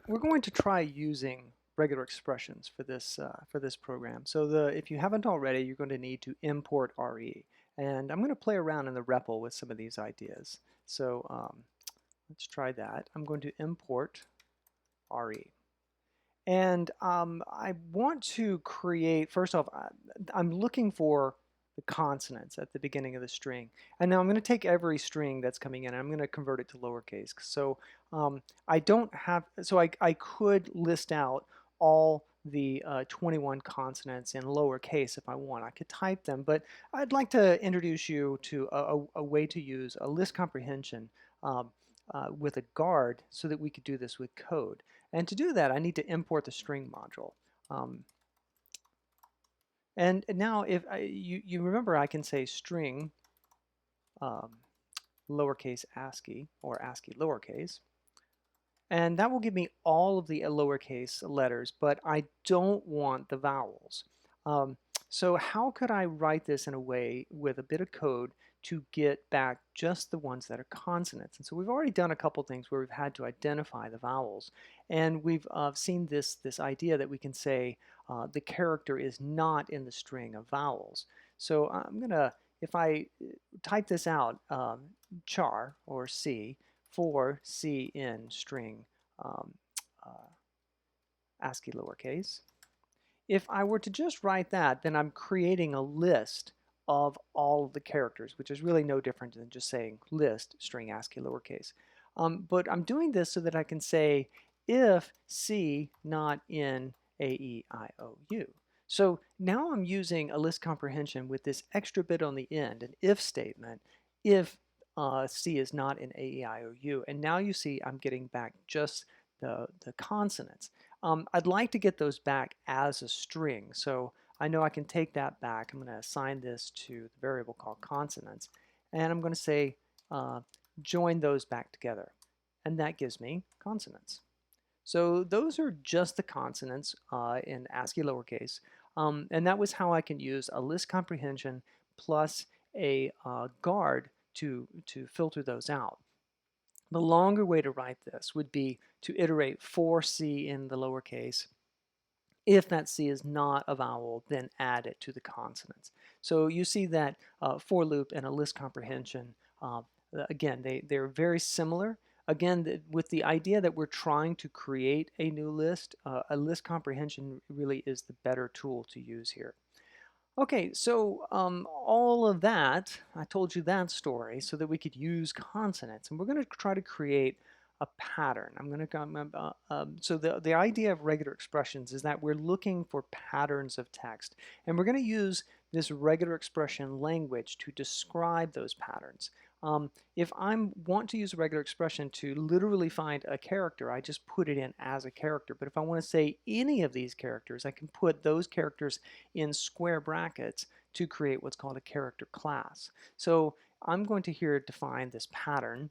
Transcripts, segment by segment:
we're going to try using regular expressions for this program. So if you haven't already, you're going to need to import RE. And I'm going to play around in the REPL with some of these ideas. So let's try that. I'm going to import RE. And I want to create, first off, I'm looking for the consonants at the beginning of the string. And now I'm going to take every string that's coming in and I'm going to convert it to lowercase. So I don't have, so I could list out all the 21 consonants in lowercase if I want. I could type them, but I'd like to introduce you to a way to use a list comprehension with a guard so that we could do this with code. And to do that, I need to import the string module. Um, and now if you remember, I can say string um, lowercase ASCII or ASCII lowercase. And that will give me all of the lowercase letters, but I don't want the vowels. So how could I write this in a way with a bit of code to get back just the ones that are consonants? And so we've already done a couple things where we've had to identify the vowels. And we've seen this idea that we can say the character is not in the string of vowels. So I'm going to, if I type this out, char or C, for C in string um, uh, ASCII lowercase. If I were to just write that, then I'm creating a list of all of the characters, which is really no different than just saying list string ASCII lowercase. But I'm doing this so that I can say if C not in A, E, I, O, U. So now I'm using a list comprehension with this extra bit on the end, an if statement, if C is not in A, E, I, O, U. And now you see I'm getting back just the consonants. I'd like to get those back as a string. So I know I can take that back. I'm going to assign this to the variable called consonants. And I'm going to say join those back together. And that gives me consonants. So those are just the consonants in ASCII lowercase. And that was how I can use a list comprehension plus a guard to filter those out. The longer way to write this would be to iterate for C in the lowercase. If that C is not a vowel, then add it to the consonants. So you see that for loop and a list comprehension, again, they're very similar. Again, with the idea that we're trying to create a new list, a list comprehension really is the better tool to use here. Okay, so all of that, I told you that story so that we could use consonants, and we're going to try to create a pattern. I'm going to come. So the idea of regular expressions is that we're looking for patterns of text, and we're going to use this regular expression language to describe those patterns. If I want to use a regular expression to literally find a character, I just put it in as a character. But if I want to say any of these characters, I can put those characters in square brackets to create what's called a character class. So I'm going to here define this pattern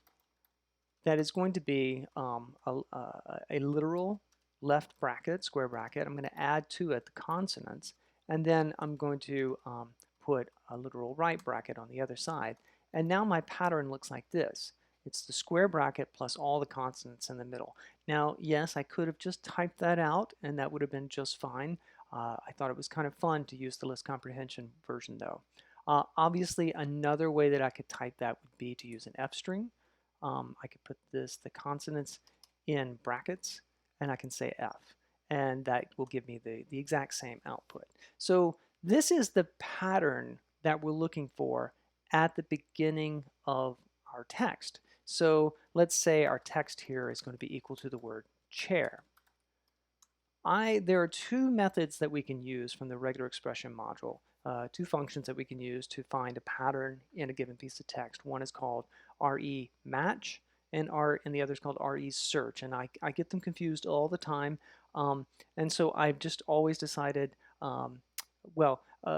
that is going to be a literal left bracket, square bracket. I'm going to add to it the consonants, and then I'm going to put a literal right bracket on the other side. And now my pattern looks like this. It's the square bracket plus all the consonants in the middle. Now, yes, I could have just typed that out, and that would have been just fine. I thought it was kind of fun to use the list comprehension version, though. Obviously, another way that I could type that would be to use an F string. I could put the consonants in brackets, and I can say F, and that will give me the exact same output. So this is the pattern that we're looking for at the beginning of our text. So let's say our text here is going to be equal to the word chair. There are two methods that we can use from the regular expression module, two functions that we can use to find a pattern in a given piece of text. One is called re-match, and the other is called re-search, and I get them confused all the time, and so I've just always decided,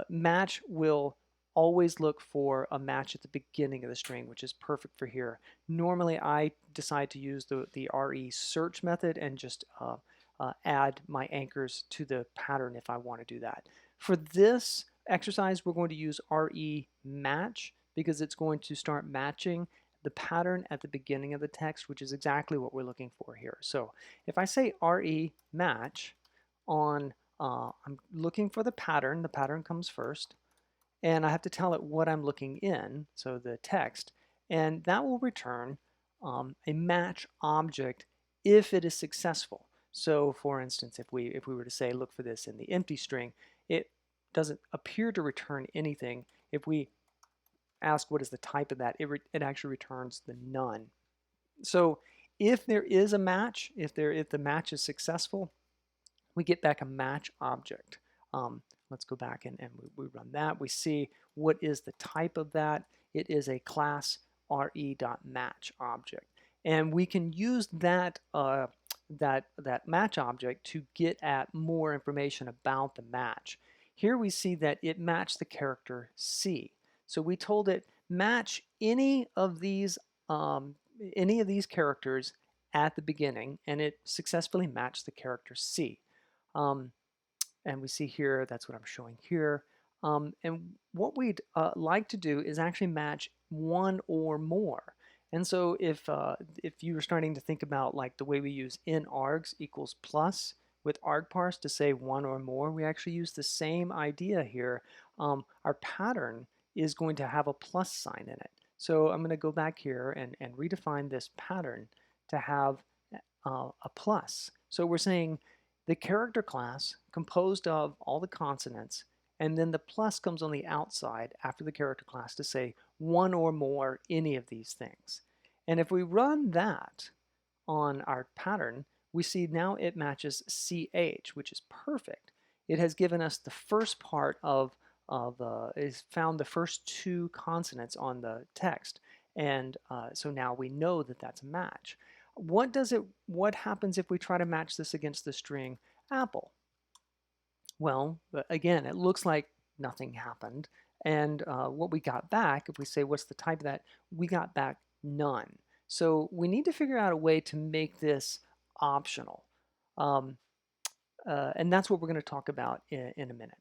match will always look for a match at the beginning of the string, which is perfect for here. Normally I decide to use the re-search method and just add my anchors to the pattern if I want to do that. For this exercise, we're going to use re-match because it's going to start matching the pattern at the beginning of the text, which is exactly what we're looking for here. So if I say RE match on, I'm looking for the pattern comes first, and I have to tell it what I'm looking in, so the text, and that will return a match object if it is successful. So for instance, if we were to say look for this in the empty string, it doesn't appear to return anything. If we ask what is the type of that, it actually returns the none. So if there is a match, if the match is successful, we get back a match object. Let's go back and we run that. We see what is the type of that. It is a class re.match object. And we can use that, that match object to get at more information about the match. Here we see that it matched the character C. So we told it match um, any of these characters at the beginning, and it successfully matched the character C. Um, and we see here, that's what I'm showing here. And what we'd like to do is actually match one or more. And so if you were starting to think about like the way we use in args equals plus with argparse to say one or more, we actually use the same idea here. Our pattern is going to have a plus sign in it. So I'm going to go back here and redefine this pattern to have a plus. So we're saying the character class composed of all the consonants, and then the plus comes on the outside after the character class to say one or more any of these things. And if we run that on our pattern, we see now it matches CH, which is perfect. It has given us the first part is found the first two consonants on the text. And so now we know that that's a match. What happens if we try to match this against the string apple? Well, again, it looks like nothing happened. And what we got back, if we say what's the type of that, we got back none. So we need to figure out a way to make this optional. And that's what we're going to talk about in a minute.